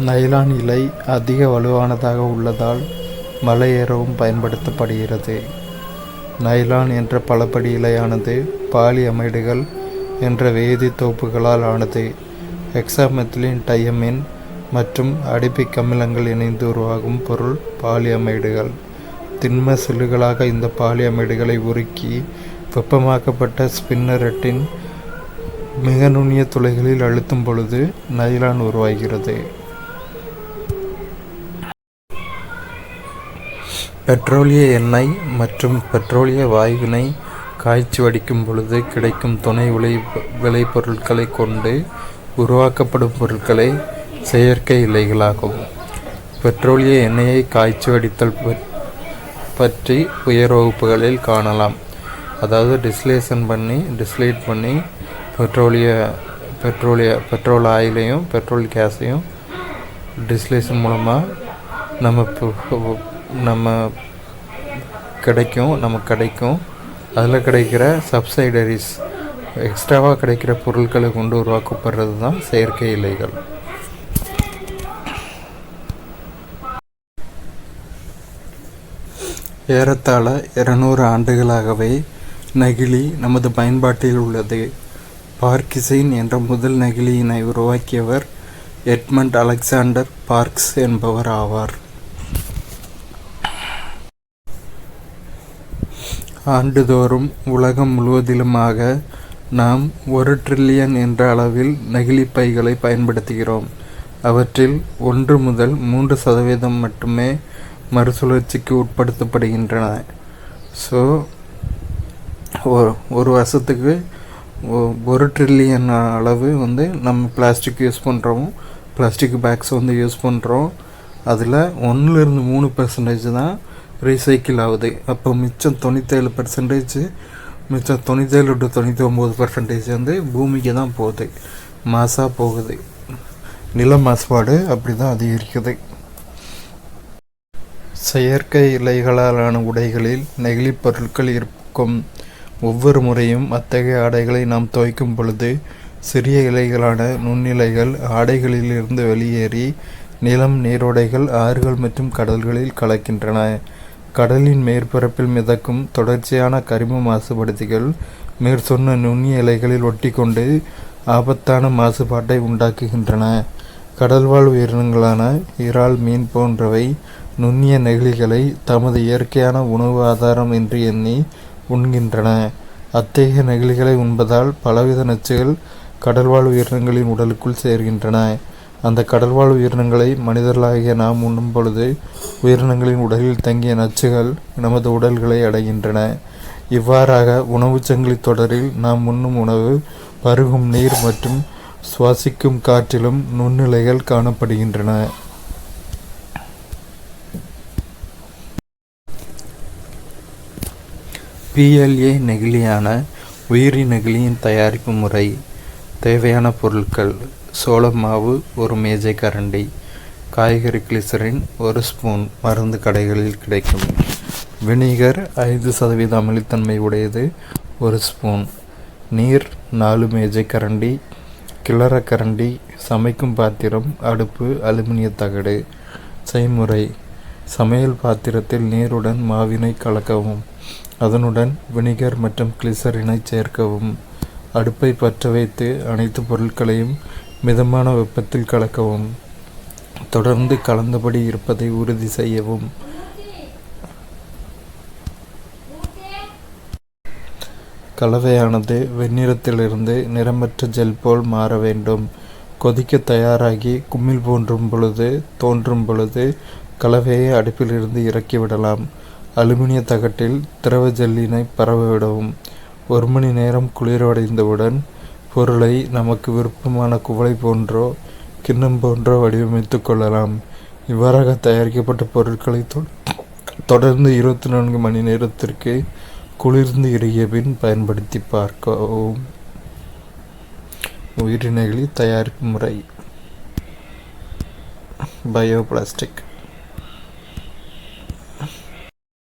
Nylon இழை அதிக வலுவானதாக உள்ளதால் மலை ஏறவும் பயன்படுத்தப்படுகிறது. நைலான் என்ற பலபடி இழையானது பாலிஅமைடுகள் என்ற வேதி தொகுப்புகளால் ஆனது. ஹெக்சாமெத்திலீன் டையமின் மற்றும் அடிபிக் அமிலங்கள் இணைந்து உருவாகும் பொருள் பாலிஅமைடுகள். திண்ம சில்லுகளாக இந்த பாலிஅமைடுகளை உருக்கி வெப்பமாக்கப்பட்ட ஸ்பின்னரெட்டின் மிக நுண்ணிய துளைகளில் அழுத்தும் பொழுது நைலான் உருவாகிறது. பெட்ரோலிய எண்ணெய் மற்றும் பெட்ரோலிய வாயுவினை காய்ச்சி வடிக்கும் பொழுது கிடைக்கும் துணை விளைபொருட்களை கொண்டு உருவாக்கப்படும் பொருட்களே செயற்கை இழைகளாகும். பெட்ரோலிய எண்ணெயை காய்ச்சி வடித்தல் பற்றி உயர் வகுப்புகளில் காணலாம். அதாவது டிஸ்லேட் பண்ணி பெட்ரோல் ஆயிலையும் பெட்ரோல் கேஸையும் டிஸ்லேஷன் மூலமாக நமக்கு கிடைக்கும். அதில் கிடைக்கிற சப்சைடரிஸ் எக்ஸ்ட்ராவாக கிடைக்கிற பொருட்களை கொண்டு உருவாக்கப்படுறது தான் செயற்கை இழைகள். ஏறத்தாழ 200 ஆண்டுகளாகவே நெகிழி நமது பயன்பாட்டில் உள்ளது. பார்க்கிசைன் என்ற முதல் நெகிழியினை உருவாக்கியவர் எட்மண்ட் அலெக்சாண்டர் பார்க்ஸ் என்பவர் ஆவார். ஆண்டுதோறும் உலகம் முழுவதிலுமாக நாம் 1 டிரில்லியன் என்ற அளவில் நெகிழி பைகளை பயன்படுத்துகிறோம். அவற்றில் 1 முதல் 3% மட்டுமே மறுசுழற்சிக்கு உட்படுத்தப்படுகின்றன. ஸோ ஒரு வருஷத்துக்கு 1 டிரில்லியன் அளவு நம்ம பிளாஸ்டிக் யூஸ் பண்ணுறோம். பிளாஸ்டிக் பேக்ஸ் யூஸ் பண்ணுறோம். அதில் 1-3% தான் ரீசைக்கிள் ஆகுது. அப்போ மிச்சம் 97%, மிச்சம் 97-99% பூமிக்கு தான் போகுது, மாசாக போகுது. நில மாசுபாடு அப்படி தான் அதிகரிக்குது. செயற்கை இழைகளாலான உடைகளில் நெகிழி பொருட்கள் இருக்கும். ஒவ்வொரு முறையும் அத்தகைய ஆடைகளை நாம் துவைக்கும் பொழுது சிறிய இழைகளான நுண்ணிழைகள் ஆடைகளிலிருந்து வெளியேறி நிலம், நீரோடைகள், ஆறுகள் மற்றும் கடல்களில் கலக்கின்றன. கடலின் மேற்பரப்பில் மிதக்கும் தொடர்ச்சியான கரிம மாசுபடுத்திகள் மேற்சொன்ன நுண்ணிய இழைகளில் ஒட்டி கொண்டு ஆபத்தான மாசுபாட்டை உண்டாக்குகின்றன. கடல்வாழ் உயிரினங்களான இறால், மீன் போன்றவை நுண்ணிய நெகிழிகளை தமது இயற்கையான உணவு ஆதாரம் என்று எண்ணி உண்கின்றன. அத்தகைய நெகிழிகளை உண்பதால் பலவித நச்சுகள் கடல்வாழ் உயிரினங்களின் உடலுக்குள் சேர்கின்றன. அந்த கடல்வாழ் உயிரினங்களை மனிதர்களாகிய நாம் உண்ணும் பொழுது உயிரினங்களின் உடலில் தங்கிய நச்சுகள் நமது உடல்களை அடைகின்றன. இவ்வாறாக உணவு சங்கிலி தொடரில் நாம் உண்ணும் உணவு, பருகும் நீர் மற்றும் சுவாசிக்கும் காற்றிலும் நுண்ணிழைகள் காணப்படுகின்றன. PLA நெகிழியான உயிரி நெகிழியின் தயாரிப்பு முறை. தேவையான பொருட்கள்: சோள மாவு 1 மேஜை கரண்டி, காய்கறி கிளிசரின் 1 ஸ்பூன், மருந்து கடைகளில் கிடைக்கும். வினிகர் 5% அமிலத்தன்மை உடையது 1 ஸ்பூன், நீர் 4 மேஜை கரண்டி, கிளற கரண்டி, சமைக்கும் பாத்திரம், அடுப்பு, அலுமினிய தகடு. செய்முறை: சமையல் பாத்திரத்தில் நீருடன் மாவினை கலக்கவும். அதனுடன் வினிகர் மற்றும் கிளிசரினை சேர்க்கவும். அடுப்பை பற்ற வைத்து அனைத்து பொருட்களையும் மிதமான வெப்பத்தில் கலக்கவும். தொடர்ந்து கலந்தபடி இருப்பதை உறுதி செய்யவும். கலவையானது வெண்ணிறத்திலிருந்து நிறமற்ற ஜெல் போல் மாற வேண்டும். கொதிக்க தயாராகி குமிழ் தோன்றும் பொழுது கலவையை அடுப்பிலிருந்து இறக்கிவிடலாம். அலுமினிய தகட்டில் திரவ ஜெல்லினை பரவவிடவும். 1 மணி நேரம் குளிர்வடைந்தவுடன் பொருளை நமக்கு விருப்பமான குவளை போன்றோ கிண்ணம் போன்றோ வடிவமைத்து கொள்ளலாம். இவ்வாறாக தயாரிக்கப்பட்ட பொருட்களை தொடர்ந்து 24 மணி நேரத்திற்கு குளிர்ந்து இறுகிய பின் பயன்படுத்தி பார்க்கவும். உயிரி நெகிழி தயாரிப்பு முறை. பயோபிளாஸ்டிக்.